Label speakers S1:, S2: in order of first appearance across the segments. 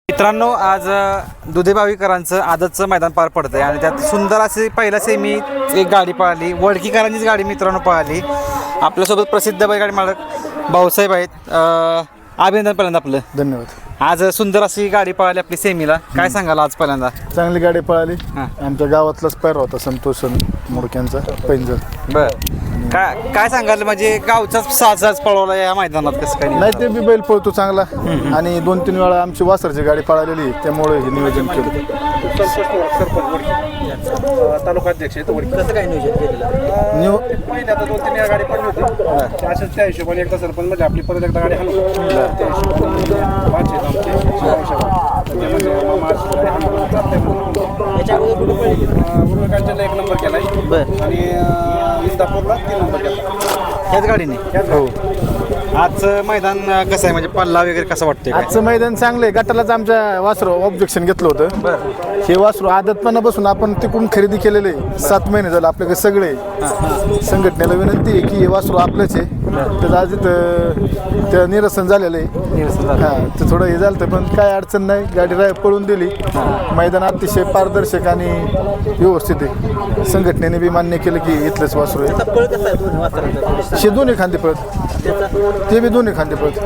S1: मित्रांनो, आज दुधे भाविकरांचं आदतचं मैदान पार पडतंय आणि त्यात सुंदर अशी पहिला सेमी एक गाडी पळाली. वडकीकरांचीच गाडी मित्रांनो पळाली. आपल्यासोबत प्रसिद्ध बैलगाडी मालक भाऊसाहेब आहेत. अभिनंदन पहिल्यांदा आपलं.
S2: धन्यवाद.
S1: आज सुंदर अशी गाडी पळाली आपली सेमीला. काय सांगाल आज पहिल्यांदा?
S2: चांगली गाडी पळाली.
S1: हां.
S2: आमच्या गावातलाच पैर होता संतोष मुडक्यांचा पैंजर.
S1: बरं, काय सांगाल म्हणजे गावचाच साज पळवला या मैदानात कसं काय?
S2: नाही ते बी बैल पळतो चांगला आणि 2-3 वेळा आमची वासरची गाडी पळालेली त्यामुळे हे नियोजन केलं.
S3: तालुकाध्यक्ष कसं काय नियोजन केलेलं? पहिले आता 2-3 वेळा गाडी पडली होती. अशाच त्या हिशोबाने एकदा सरपंच म्हणजे आपली परत एकदा गाडी हलवली. एक नंबर केलाय आणि इंदापूरला 3 नंबर केला
S1: ह्याच गाडीने.
S2: हो.
S1: आजचं मैदान कसं आहे म्हणजे पल्ला वगैरे कसं वाटतंय?
S2: आजचं मैदान चांगलं आहे. गटालाच आमच्या वासरू ऑब्जेक्शन घेतलं होतं. हे वासरू आदतपणापासून आपण तिकडून खरेदी केलेलं आहे. 7 महिने झालं आपल्याकडे सगळे. संघटनेला विनंती आहे की हे वासरू आपलंच आहे. त्याचं आज इथं त्या निरसन झालेलं आहे. हां, तर थोडं हे झालं पण काय अडचण नाही. गाडी पळून दिली. मैदान अतिशय पारदर्शक आणि व्यवस्थित आहे. संघटनेने बी मान्य केलं की इथलंच वासरू आहे. हे दोन्ही खांदे पळत, ते बी दोन्ही खांदे पळत.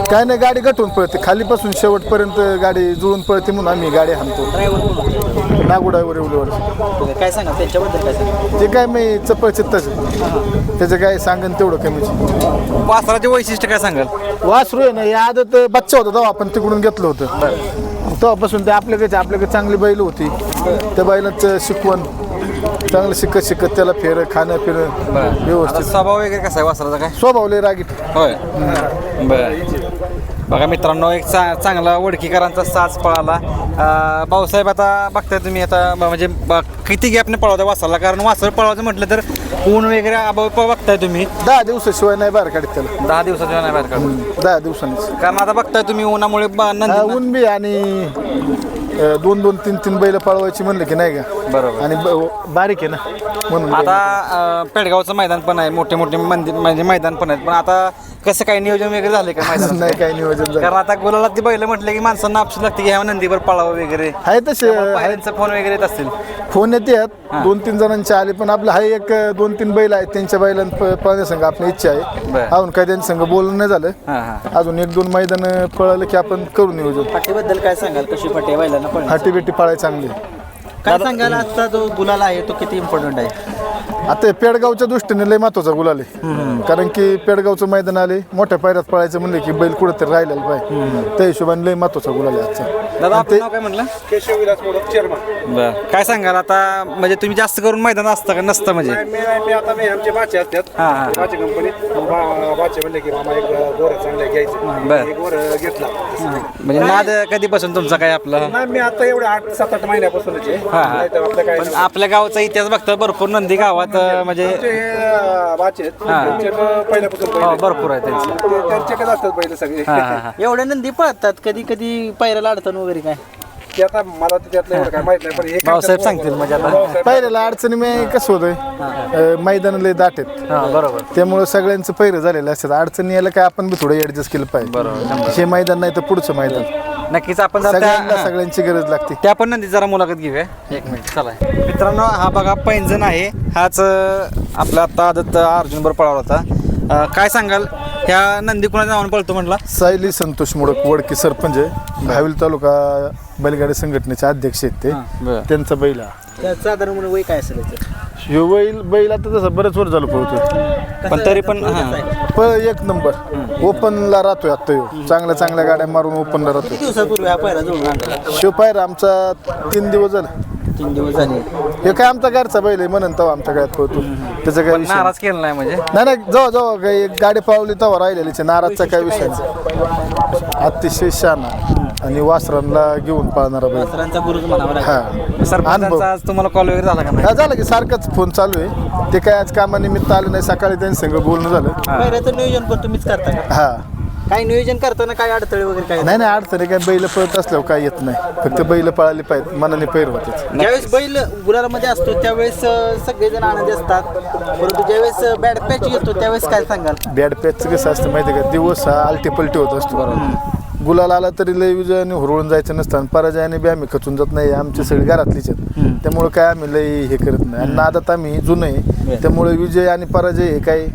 S2: काय नाही, गाडी गटून पळते खालीपासून शेवटपर्यंत गाडी जुळून पळते म्हणून आम्ही गाडी हाणतो. नागोडावर एवढ्यावर
S4: काय सांगा त्याच्याबद्दल? काय सांगा
S2: ते काय मी चपळ चित्तच त्याचं काय सांगन तेवढं कमीच.
S1: वासराचे वैशिष्ट्य काय सांगाल?
S2: वासरू आहे ना, या आदत बच्चा होता तेव्हा आपण तिकडून घेतलं होतं. तेव्हापासून ते आपल्याकडे चांगली बैल होती. त्या बैलाचं शिकवण चांगलं शिकत त्याला खाणं फिरणं
S1: आता
S2: व्यवस्थित.
S1: स्वभाव वगैरे कसा आहे वासराचा काय?
S2: स्वभाव लय रागीट.
S1: होय. बरं, बघा मित्रांनो, एक चांगला वडकीकरांचा साज पळाला. भाऊसाहेब आता बघताय तुम्ही आता म्हणजे किती गॅपने पळवता वासराला? कारण वासर पळवायचं म्हटलं तर ऊन वगैरे अभाव बघताय तुम्ही.
S2: 10 दिवसाशिवाय नाही बाहेर काढत त्याला.
S1: 10 दिवसाच्या नाही बाहेर काढून.
S2: 10 दिवसांनीच.
S1: कारण आता बघताय तुम्ही उन्हामुळे
S2: ऊन बी आणि 2-2, 3-3 बैल पळवायची म्हणलं की नाही का.
S1: बरोबर.
S2: आणि बारीक आहे ना म्हणून.
S1: आता पेडगावचं मैदान पण आहे, मोठे मोठे मंदिर म्हणजे मैदान पण आहेत. पण आता कसं काय नियोजन वगैरे झाले का मैदान?
S2: नाही काही नियोजन झालं.
S1: कारण आता गुलाला ती बैल म्हटलं की माणसांना आपसून लागते की ह्या नंदीवर पळावं वगैरे.
S2: आहे तसे
S1: पायऱ्यांचा फोन वगैरे येत असतील.
S2: फोन येतात 2-3 जणांचे आले. पण आपलं आहे एक 2-3 बैल आहेत त्यांच्या बैलांना पळण्यासंग आपली इच्छा आहे.
S1: बरं.
S2: अजून काय त्यांच्या संग बोलणं नाही झालं.
S1: हां.
S2: अजून 1-2 मैदान पळलं की आपण करू नियोजन.
S4: फाटीबद्दल काय सांगाल? कशी फाटी व्हायला पण
S2: हाटी बिटी पाळाय चांगली.
S4: काय सांगाल? आजचा जो गुलाल आहे तो किती इम्पॉर्टंट आहे?
S2: आता हे पेडगावच्या दृष्टीने लय महत्वाचा गुलाल आहे. कारण की पेडगावचं मैदान आले मोठ्या पायऱ्यात पळायचं म्हणलं की बैल कुठेतरी राहिलेलं पाहिजे. त्या हिशोबाने लय महत्वाचा गुलाल आहे आजचा.
S1: दादा आपलं नाव काय म्हटलं?
S3: केशव विलास मोडक चेअरमन.
S1: बरं, काय सांगाल आता म्हणजे तुम्ही जास्त करून मैदान असतं का नसतं म्हणजे?
S3: मी आता आमचे बाचे असतात.
S1: हां.
S3: बाचे कंपनीत बाचे म्हणले की मामा एक गोर चांगलं घ्यायचं.
S1: बरं.
S3: एक गोर घेतला.
S1: म्हणजे नाद कधीपासून तुमचा काय आपला?
S3: नाही, मी आता एवढे 8-7-8 महिन्यापासूनच आहे.
S1: हां.
S3: नाहीतर आपलं काय
S1: पण आपल्या गावाचा इतिहास बघता भरपूर नंदी गावात म्हणजे
S3: बाचे आहेत.
S1: हां.
S3: त्यांचे पहिल्यापासून
S1: हो, भरपूर आहे त्यांचे.
S3: त्यांच्याकडे असतात पहिले सगळे.
S1: हां.
S4: एवढ्या नंदी पळतात, कधी कधी पायऱ्याला अडचण वगैरे काय?
S3: ते आता मला तर त्यातलं एवढं काय माहित नाही. पण हे
S1: भाऊसाहेब सांगतील म्हणजे आता.
S2: पहिल्याला अडचणी मी कसं होतंय मैदान लय दाट आहेत.
S1: हां, बरोबर.
S2: त्यामुळे सगळ्यांचं पैर झालेलं असतात. अडचणी यायला काय आपण बी थोडं ऍडजस्ट केलं पाहिजे.
S1: बरोबर.
S2: हे मैदान नाही तर पुढचं मैदान.
S1: नक्कीच आपण जरा
S2: सगळ्यांना
S1: त्या
S2: सगळ्यांची गरज लागते.
S1: त्या पण नंदी जरा मुलाखत घेऊया. एक मिनिट चला. मित्रांनो, हा बघा पैंजण आहे. हाच आपला आता आदत अर्जुनभर पळाला होता. काय सांगाल ह्या नंदी कुणाच्या नावाने पळतो म्हटला?
S2: सायली संतोष मोडक वडकी सरपंच आहे. भाविल तालुका बैलगाडी संघटनेचे अध्यक्ष आहेत ते.
S1: बरं.
S2: त्यांचा बैल हा.
S4: त्याचं साधारण म्हणून वय काय असेल याचं?
S2: ह्यो बैल आता तसं बरेच वर झालं पळतोय.
S1: पण तरी पण हां.
S2: एक नंबर ओपनला राहतोय आता ह्यो. चांगल्या गाड्या मारून ओपनला राहतोय.
S4: किती दिवसापूर्वी हा पायरा जुळून आणला?
S2: शिव पायरा आमचा 3 दिवस झाले.
S4: 3 दिवस झाले.
S2: हे काय आमचा घरचा बैल आहे म्हणून तेव्हा आमच्या गळ्यात पळतो. त्याचा काय विषय
S1: नाराज केलं नाही म्हणजे?
S2: नाही जेव्हा काही गाडी पळवली तेव्हा राहिलेली. नाराजचा काय विषय नाही. अतिशय शाना आणि वासरांना घेऊन पाळणारा बैल.
S4: वासरांचा गुरुच म्हणावा लागेल.
S2: हा.
S1: सरपंचांचा आज तुम्हाला कॉल वगैरे झाला का नाही?
S2: हा, झालं की सारखंच फोन चालू आहे. ते काय आज कामानिमित्त आलं नाही. सकाळी त्यांनी संग बोलणं झालं.
S4: पायऱ्याचं नियोजन पण तुम्हीच करता का?
S2: हा.
S4: काही नियोजन करताना काय अडथळे वगैरे काय
S2: नाही अडचणी काय बैल पळत असल्यावर काय येत नाही फक्त बैल पळाली पाहिजे मनाने पैर होते
S4: ज्यावेळेस बैल गुलालामध्ये असतो त्यावेळेस सगळेजण आनंदी असतात, परंतु ज्यावेळेस बॅड पॅच येतो त्यावेळेस काय सांगाल?
S2: बॅड पॅचचं कसं असतं माहिती आहे का, दिवस हा आलटी पलटी होत असतो. गुलाल आला तरी लय विजयाने हुरळून जायचं नसतं आणि पराजयाने बी आम्ही खचून जात नाही. आमची सगळी घरातलीच आहेत त्यामुळे काय आम्ही लय हे करत नाही आणि नादात आम्ही जुनं आहे त्यामुळे विजय आणि पराजय हे काही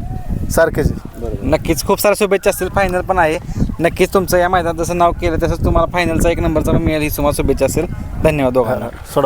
S2: सारखेच आहे.
S1: नक्कीच खूप साऱ्या शुभेच्छा असतील. फायनल पण आहे. नक्कीच तुमचं या मैदानात जसं नाव केलं तसंच तुम्हाला फायनलचा 1 नंबरचा मिळेल ही तुम्हाला शुभेच्छा असेल. धन्यवाद दोघांना.
S2: सोडा